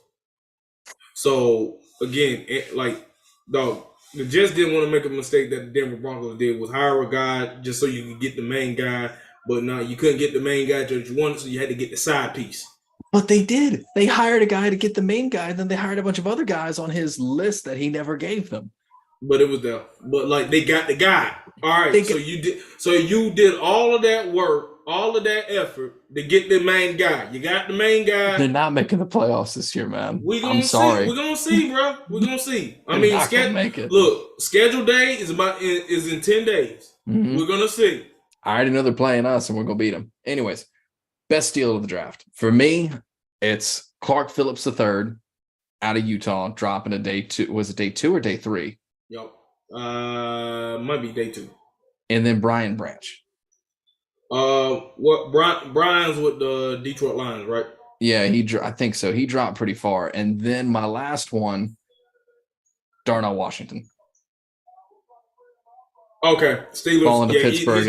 Speaker 2: So again, the Jets didn't want to make a mistake that the Denver Broncos did, was hire a guy just so you could get the main guy. But no, you couldn't get the main guy that you wanted, so you had to get the side piece.
Speaker 1: But they did. They hired a guy to get the main guy, and then they hired a bunch of other guys on his list that he never gave them.
Speaker 2: But it was there. But like they got the guy. All right. So you did all of that work, all of that effort to get the main guy. You got the main guy.
Speaker 1: They're not making the playoffs this year, man.
Speaker 2: I'm sorry. We're gonna see, bro. We're gonna see. I mean, schedule day is in 10 days. Mm-hmm. We're gonna see.
Speaker 1: I already know they're playing us, and we're going to beat them. Anyways, best steal of the draft. For me, it's Clark Phillips III out of Utah, dropping a day 2. Was it day 2 or day 3?
Speaker 2: Yep. Might be day 2.
Speaker 1: And then Brian Branch.
Speaker 2: Brian's with the Detroit Lions, right?
Speaker 1: Yeah, I think so. He dropped pretty far. And then my last one, Darnell Washington.
Speaker 2: Okay, Steelers
Speaker 1: falling to Pittsburgh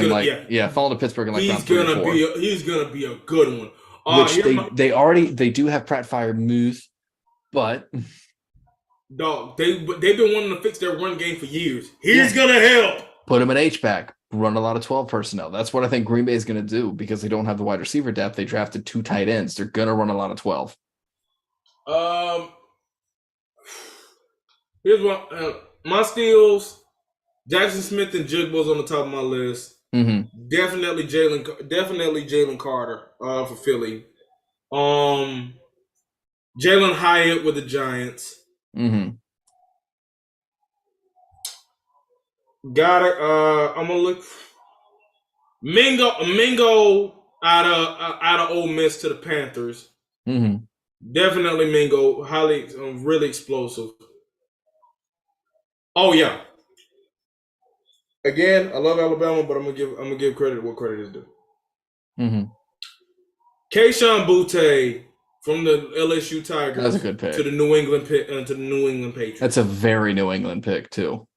Speaker 1: falling to Pittsburgh in like round 3 or 4.
Speaker 2: He's gonna be a good one.
Speaker 1: Which they do have Pratt Freiermuth, but
Speaker 2: dog, they've been wanting to fix their run game for years. He's gonna help.
Speaker 1: Put him at H-back, run a lot of 12 personnel. That's what I think Green Bay is gonna do, because they don't have the wide receiver depth. They drafted 2 tight ends. They're gonna run a lot of 12.
Speaker 2: Here's what my steals. Jackson Smith and Jigba's on the top of my list.
Speaker 1: Mm-hmm.
Speaker 2: Definitely Jalen Carter for Philly. Jalen Hyatt with the Giants.
Speaker 1: Mm-hmm.
Speaker 2: Got it. I'm gonna look Mingo out of Ole Miss to the Panthers.
Speaker 1: Mm-hmm.
Speaker 2: Definitely Mingo, really explosive. Oh yeah. Again, I love Alabama, but I'm gonna give credit what credit is due.
Speaker 1: Mm-hmm.
Speaker 2: Kayshon Boutte from the LSU Tigers.
Speaker 1: That's a good pick.
Speaker 2: To the New England Patriots.
Speaker 1: That's a very New England pick too.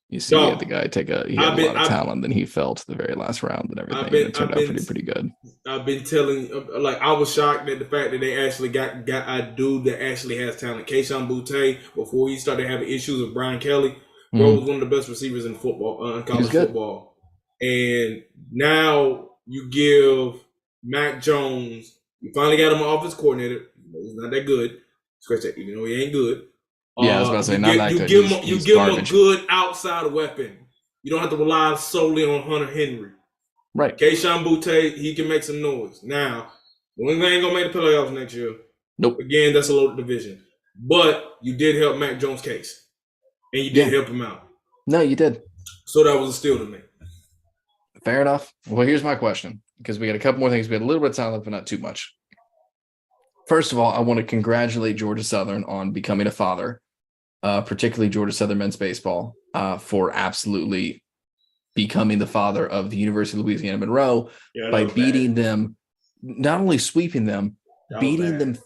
Speaker 1: You see, the guy he had a lot of talent, then he fell to the very last round and everything. And it turned out pretty good.
Speaker 2: I've been telling, I was shocked at the fact that they actually got a dude that actually has talent. Kayshon Boutte, before he started having issues with Brian Kelly, bro was one of the best receivers in football, college football. And now you give Mac Jones, you finally got him an offense coordinator. He's not that good. Even though he ain't good.
Speaker 1: Yeah, I was about to say, not that good.
Speaker 2: You give him a good outside weapon. You don't have to rely solely on Hunter Henry.
Speaker 1: Right.
Speaker 2: Kayshon Boutte, he can make some noise. Now, New England ain't going to make the playoffs next year.
Speaker 1: Nope.
Speaker 2: Again, that's a loaded division. But you did help Mac Jones' case. and you did help him out.
Speaker 1: No, you did.
Speaker 2: So that was a steal to me.
Speaker 1: Fair enough. Well, here's my question, because we got a couple more things. We had a little bit of time left, but not too much. First of all, I want to congratulate Georgia Southern on becoming a father, particularly Georgia Southern men's baseball, for absolutely becoming the father of the University of Louisiana Monroe by beating them, not only sweeping them, beating them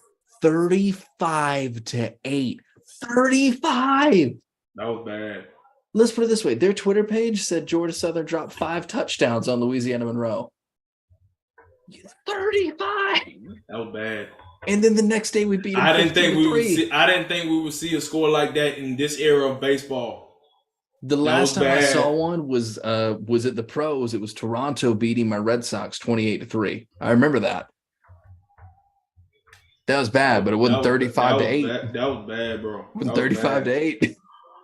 Speaker 1: 35-8. 35.
Speaker 2: That was bad.
Speaker 1: Let's put it this way. Their Twitter page said Georgia Southern dropped 5 touchdowns on Louisiana Monroe. 35.
Speaker 2: That was bad.
Speaker 1: And then the next day we beat them.
Speaker 2: I didn't think we would see a score like that in this era of baseball.
Speaker 1: The last time I saw one was at the pros. It was Toronto beating my Red Sox 28-3. I remember that. That was bad, but it wasn't 35-8.
Speaker 2: That was bad, bro.
Speaker 1: It was 35-8.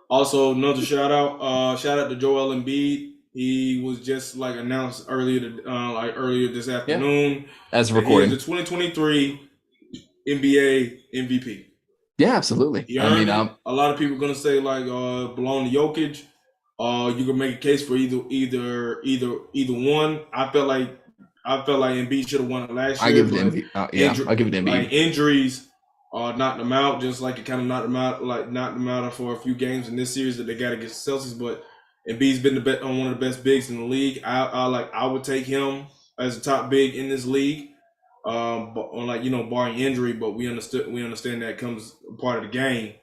Speaker 2: Also, another shout out to Joel Embiid. He was just announced earlier this afternoon
Speaker 1: as recording.
Speaker 2: He is the 2023 NBA MVP.
Speaker 1: Yeah, absolutely.
Speaker 2: I mean, a lot of people are gonna say belong to Jokic. You can make a case for either one. I felt like Embiid should have won it last year.
Speaker 1: I give it to Embiid. I give it to Embiid.
Speaker 2: Injuries knocked them out, just like it kind of knocked them out for a few games in this series that they got against the Celtics. But Embiid's been one of the best bigs in the league. I would take him as a top big in this league. Barring injury, but we understand that comes part of the game.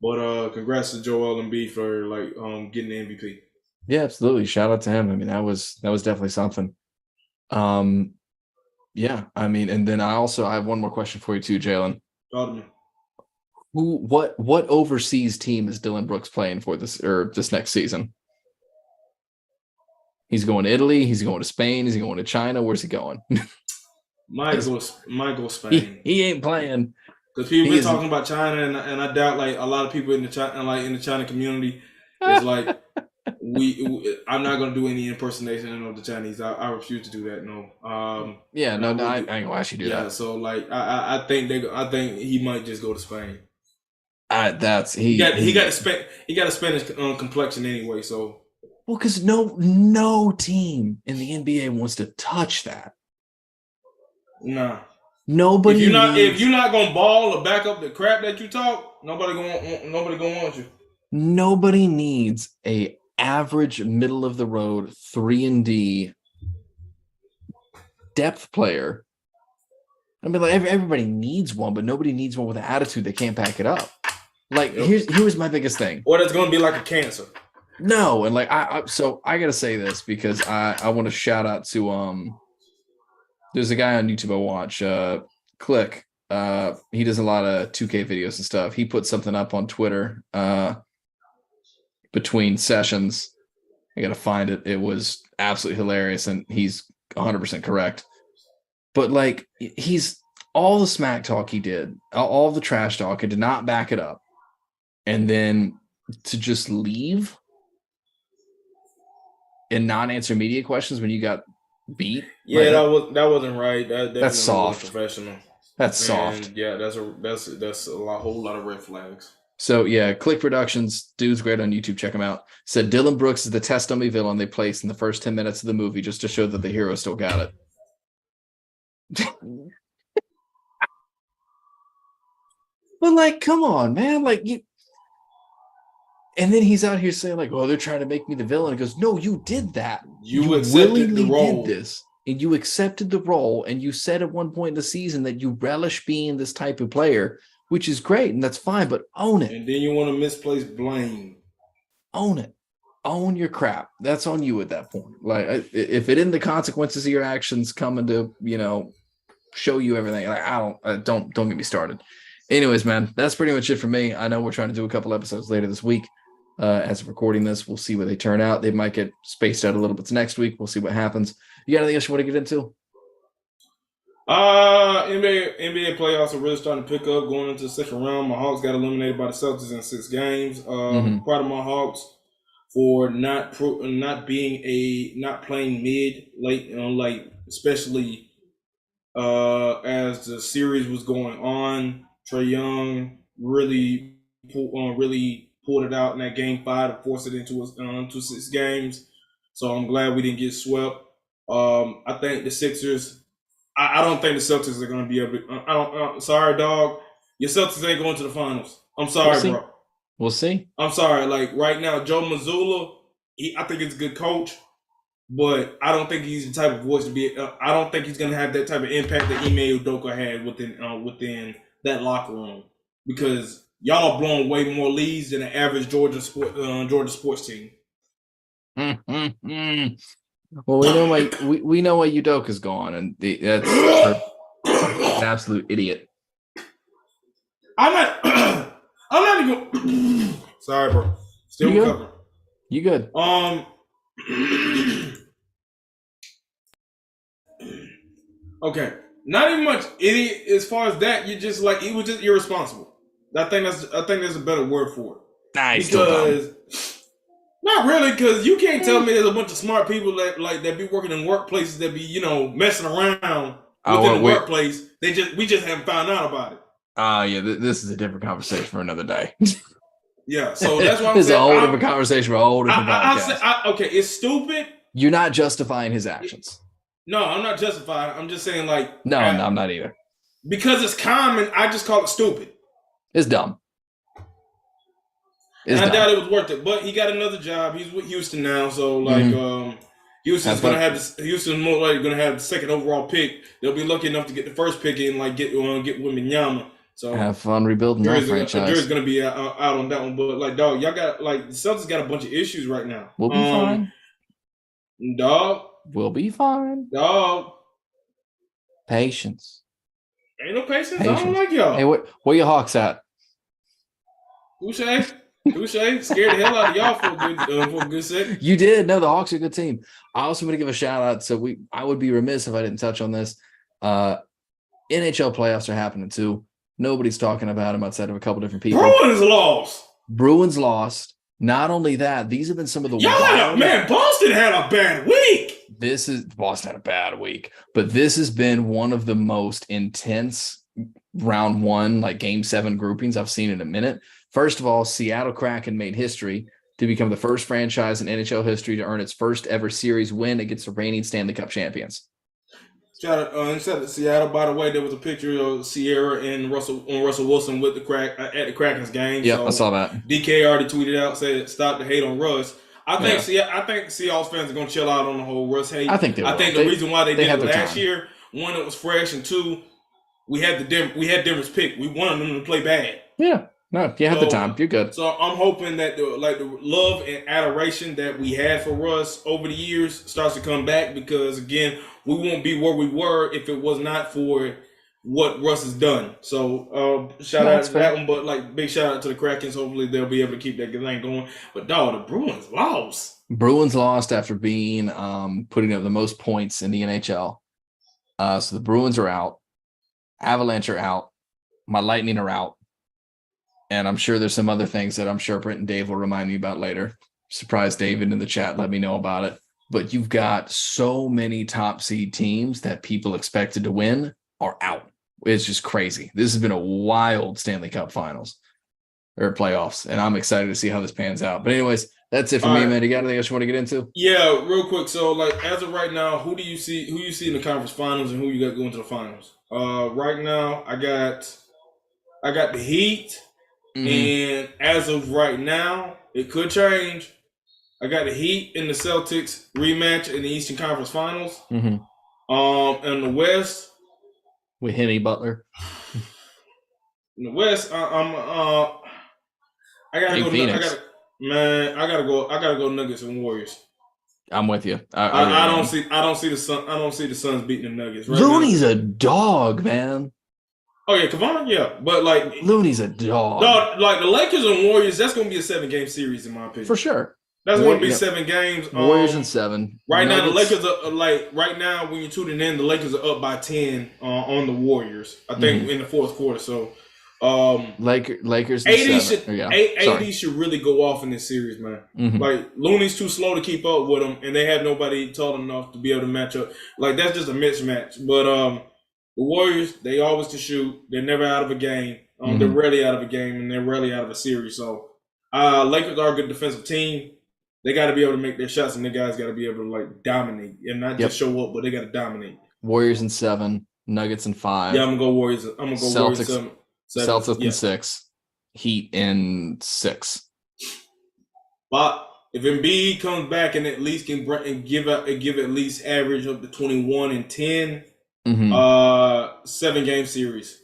Speaker 2: But congrats to Joel Embiid for getting the MVP.
Speaker 1: Yeah, absolutely. Shout out to him. I mean, that was definitely something. Yeah, I mean, and then I have one more question for you too, Jalen. What overseas team is Dylan Brooks playing for this next season? He's going to Italy. He's going to Spain. Is he going to China? Where's he going?
Speaker 2: Might go Spain.
Speaker 1: He ain't playing.
Speaker 2: Because people been talking about China, and I doubt a lot of people in the China community is I'm not gonna do any impersonation of the Chinese. I refuse to do that. No.
Speaker 1: I ain't gonna ask you to do that.
Speaker 2: So I think he might just go to Spain.
Speaker 1: He got
Speaker 2: a Spanish complexion anyway. So
Speaker 1: because no team in the NBA wants to touch that.
Speaker 2: Nah.
Speaker 1: Nobody.
Speaker 2: If you're not gonna ball or back up the crap that you talk, nobody gonna want you.
Speaker 1: Nobody needs a average middle of the road 3-and-D depth player. I mean, everybody needs one, but nobody needs one with an attitude that can't back it up. Here's my biggest thing.
Speaker 2: Or that's gonna be like a cancer.
Speaker 1: No, and I gotta say this because I want to shout out to there's a guy on YouTube I watch, Click. He does a lot of 2K videos and stuff. He put something up on Twitter between sessions. I got to find it. It was absolutely hilarious, and he's 100% correct. But he's all the smack talk he did, all the trash talk, and did not back it up. And then to just leave and not answer media questions when you got beat.
Speaker 2: Yeah, that wasn't right.
Speaker 1: That's soft.
Speaker 2: Professional.
Speaker 1: That's soft.
Speaker 2: And yeah, that's a whole lot of red flags.
Speaker 1: So yeah, Click Productions, dude's great on YouTube. Check him out. Said Dylan Brooks is the test dummy villain they placed in the first 10 minutes of the movie just to show that the hero still got it. But come on, man. And then he's out here saying they're trying to make me the villain. He goes, no, you did that. You willingly did this, and you accepted the role. And you said at one point in the season that you relish being this type of player, which is great, and that's fine. But own it.
Speaker 2: And then you want to misplace blame.
Speaker 1: Own it. Own your crap. That's on you at that point. If it isn't the consequences of your actions coming to show you everything, don't get me started. Anyways, man, that's pretty much it for me. I know we're trying to do a couple episodes later this week. As of recording this, we'll see where they turn out. They might get spaced out a little bit to next week. We'll see what happens. You got anything else you want to get into?
Speaker 2: NBA playoffs are really starting to pick up going into the second round. My Hawks got eliminated by the Celtics in 6 games. Part of my Hawks for not playing mid late, especially as the series was going on. Trae Young really pulled it out in that game 5 to force it into 6 games. So I'm glad we didn't get swept. I think the Sixers. I don't think the Celtics are going to be able to. I don't. Sorry, dog. Your Celtics ain't going to the finals. I'm sorry, bro.
Speaker 1: We'll see.
Speaker 2: I'm sorry. Like right now, Joe Mazzulla, I think he's a good coach, but I don't think he's the type of voice to be. I don't think he's going to have that type of impact that Ime Udoka had within that locker room, because y'all are blowing way more leads than an average Georgia sports team.
Speaker 1: Well, we know why Udoka's gone, and that's an absolute idiot.
Speaker 2: I'm not even. Sorry, bro. Still recovering.
Speaker 1: You good?
Speaker 2: Okay. Not even much idiot as far as that. You just like, he was just irresponsible. I think there's a better word for it.
Speaker 1: Nice.
Speaker 2: Because not really, because you can't tell me there's a bunch of smart people that be working in workplaces that be messing around within the workplace. We just haven't found out about it.
Speaker 1: Yeah, this is a different conversation for another day.
Speaker 2: Yeah, so that's why
Speaker 1: it's a whole different conversation for a whole different podcast.
Speaker 2: Okay, it's stupid.
Speaker 1: You're not justifying his actions.
Speaker 2: No, I'm not justifying. I'm just saying, like,
Speaker 1: no, I'm not either.
Speaker 2: Because it's common, I just call it stupid.
Speaker 1: It's dumb.
Speaker 2: I doubt it was worth it, but he got another job. He's with Houston now, so like, Houston's more likely gonna have the second overall pick. They'll be lucky enough to get the first pick and like get Wembanyama. So
Speaker 1: have fun rebuilding that franchise.
Speaker 2: Jury's gonna be out on that one, but like, dog, y'all got like the Celtics got a bunch of issues right now.
Speaker 1: We'll be fine,
Speaker 2: dog.
Speaker 1: We'll be fine,
Speaker 2: dog.
Speaker 1: Patience.
Speaker 2: Ain't no patience. I don't like y'all.
Speaker 1: Hey, where your Hawks at?
Speaker 2: Touche, scared the hell out of y'all for a good second.
Speaker 1: You did. No, the Hawks are a good team. I also want to give a shout out. So I would be remiss if I didn't touch on this. NHL playoffs are happening too. Nobody's talking about them outside of a couple different people.
Speaker 2: Bruins
Speaker 1: lost. Not only that, these have been some of the
Speaker 2: Boston had a bad week.
Speaker 1: Boston had a bad week, but this has been one of the most intense round one, like game 7 groupings I've seen in a minute. First of all, Seattle Kraken made history to become the first franchise in NHL history to earn its first ever series win against the reigning Stanley Cup champions.
Speaker 2: Shout out, instead of Seattle, by the way, there was a picture of Sierra and Russell Wilson with at the Kraken's game.
Speaker 1: Yeah, so I saw that.
Speaker 2: DK already tweeted out, said stop the hate on Russ. I think Seahawks fans are gonna chill out on the whole Russ hate.
Speaker 1: I think
Speaker 2: the reason why they did it last year, one, it was fresh, and two, we had Denver's pick. We wanted them to play bad.
Speaker 1: Yeah. No, you have the time. You're good.
Speaker 2: So I'm hoping that the love and adoration that we had for Russ over the years starts to come back, because again, we won't be where we were if it was not for what Russ has done. So shout out to that one, but like big shout out to the Krakens. Hopefully they'll be able to keep that thing going. But dog, the Bruins lost.
Speaker 1: Bruins lost after being putting up the most points in the NHL. So the Bruins are out. Avalanche are out. My Lightning are out. And I'm sure there's some other things that I'm sure Brent and Dave will remind me about later. Surprise David in the chat, let me know about it. But you've got so many top seed teams that people expected to win are out. It's just crazy. This has been a wild Stanley Cup finals or playoffs, and I'm excited to see how this pans out. But anyways, that's it for me, man. You got anything else you want to get into?
Speaker 2: Yeah, real quick. So, like, as of right now, who you see in the conference finals, and who you got going to the finals? Right now, I got the Heat. Mm-hmm. And as of right now, it could change. I got the Heat and the Celtics rematch in the Eastern Conference Finals.
Speaker 1: Mm-hmm.
Speaker 2: In the West,
Speaker 1: with Henry Butler.
Speaker 2: In the West, I gotta go. Phoenix. I gotta go Nuggets and Warriors.
Speaker 1: I'm with you.
Speaker 2: I don't see the Suns beating the Nuggets. Right
Speaker 1: Looney's a dog, man.
Speaker 2: Oh yeah, Kavon, yeah, but like
Speaker 1: Looney's a dog.
Speaker 2: No, like the Lakers and Warriors, that's gonna be a 7-game series in my opinion.
Speaker 1: For sure,
Speaker 2: that's gonna be 7 games.
Speaker 1: Warriors in 7.
Speaker 2: Right now, the Lakers are right now when you're tuning in, the Lakers are up by 10 on the Warriors. I think in the fourth quarter. So,
Speaker 1: Lakers.
Speaker 2: AD should really go off in this series, man.
Speaker 1: Mm-hmm.
Speaker 2: Like Looney's too slow to keep up with him, and they have nobody tall enough to be able to match up. Like that's just a mismatch, but the Warriors, they always to shoot. They're never out of a game. They're rarely out of a game, and they're rarely out of a series. So Lakers are a good defensive team. They got to be able to make their shots, and the guys got to be able to like dominate and not just show up, but they got to dominate.
Speaker 1: Warriors in 7, Nuggets in 5.
Speaker 2: Yeah, I'm gonna go Warriors. I'm gonna go Warriors 7.
Speaker 1: Celtics in 6, Heat in 6.
Speaker 2: But if Embiid comes back and at least can give at least average up to 21 and 10, 7-game series.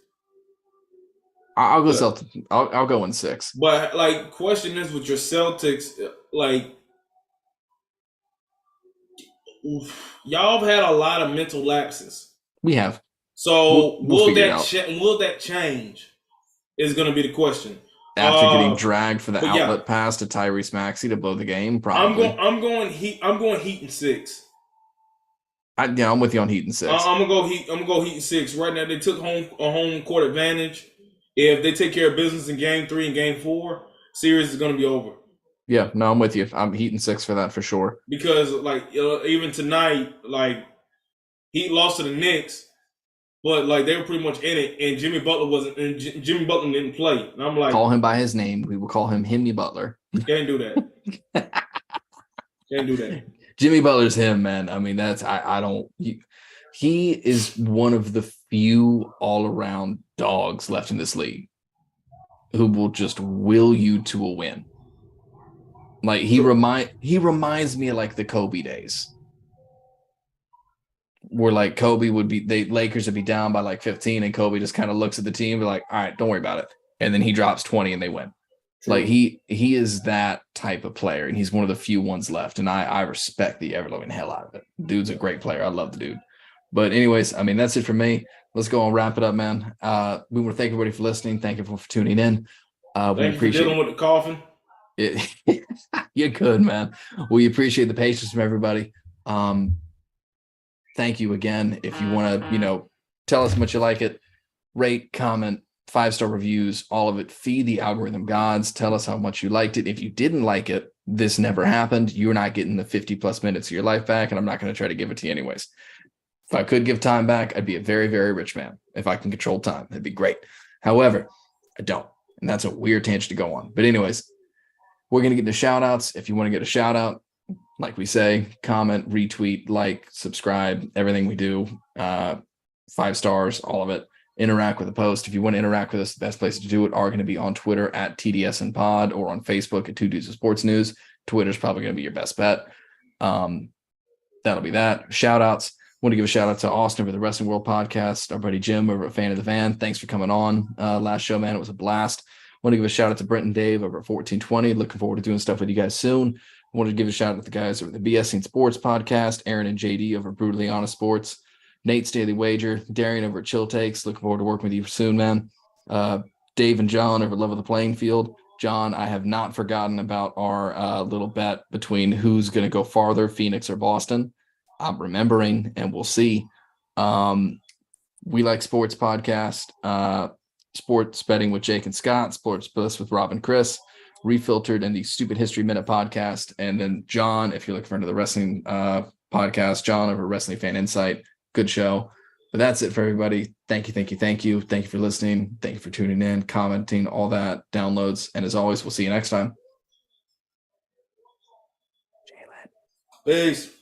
Speaker 1: I'll go Celtics. I'll go in 6.
Speaker 2: But like, question is with your Celtics, like, y'all have had a lot of mental lapses.
Speaker 1: We have.
Speaker 2: So will that change? Is going to be the question.
Speaker 1: After getting dragged for the outlet pass to Tyrese Maxey to blow the game, probably.
Speaker 2: I'm going Heat in 6.
Speaker 1: I'm with you on Heat in 6.
Speaker 2: I'm gonna go Heat in 6. Right now, they took a home court advantage. If they take care of business in Game 3 and Game 4, series is going to be over.
Speaker 1: Yeah, no, I'm with you. I'm Heat in 6 for that for sure.
Speaker 2: Because like even tonight, like Heat lost to the Knicks. But like they were pretty much in it, and Jimmy Butler didn't play. And I'm like,
Speaker 1: call him by his name. We will call him Himmy Butler.
Speaker 2: Can't do that. Can't do that.
Speaker 1: Jimmy Butler's him, man. I mean, that's he is one of the few all-around dogs left in this league who will just will you to a win. Like he reminds me of like the Kobe days. Where like Kobe Lakers would be down by like 15 and Kobe just kind of looks at the team and be like, all right, don't worry about it. And then he drops 20 and they win. True. Like he is that type of player, and he's one of the few ones left. And I respect the ever-loving hell out of it. Dude's a great player. I love the dude. But anyways, I mean, that's it for me. Let's go and wrap it up, man. We want to thank everybody for listening. Thank you for tuning in.
Speaker 2: We appreciate dealing with the coughing.
Speaker 1: You're good, man. We appreciate the patience from everybody. Thank you again. If you want to, tell us how much you like it, rate, comment, 5-star reviews, all of it. Feed the algorithm gods. Tell us how much you liked it. If you didn't like it, this never happened. You're not getting the 50+ minutes of your life back, and I'm not going to try to give it to you anyways. If I could give time back, I'd be a very, very rich man. If I can control time, that'd be great. However, I don't. And that's a weird tangent to go on. But anyways, we're going to get into shout outs. If you want to get a shout out, like we say, comment, retweet, like, subscribe, everything we do, 5 stars, all of it. Interact with the post. If you want to interact with us, the best places to do it are going to be on Twitter at TDSN Pod or on Facebook at 2 Dudes of Sports News. Twitter's probably going to be your best bet. That'll be that. Shout outs. Want to give a shout out to Austin over the Wrestling World Podcast, our buddy Jim over at Fan of the Van. Thanks for coming on last show, man. It was a blast. Want to give a shout out to Brent and Dave over at 1420. Looking forward to doing stuff with you guys soon. I wanted to give a shout out to the guys over the BSN Sports Podcast, Aaron and JD over at Brutally Honest Sports, Nate's Daily Wager, Darian over at Chill Takes. Looking forward to working with you soon, man. Dave and John over at Love of the Playing Field. John, I have not forgotten about our little bet between who's going to go farther, Phoenix or Boston. I'm remembering, and we'll see. We Like Sports Podcast, Sports Betting with Jake and Scott, Sports Bliss with Rob and Chris, Refiltered, and the Stupid History Minute Podcast. And then John, if you're looking for another wrestling podcast, John over Wrestling Fan Insight. Good show. But that's it for everybody. Thank you. Thank you for listening. Thank you for tuning in, commenting, all that, downloads. And as always, we'll see you next time.
Speaker 2: Peace.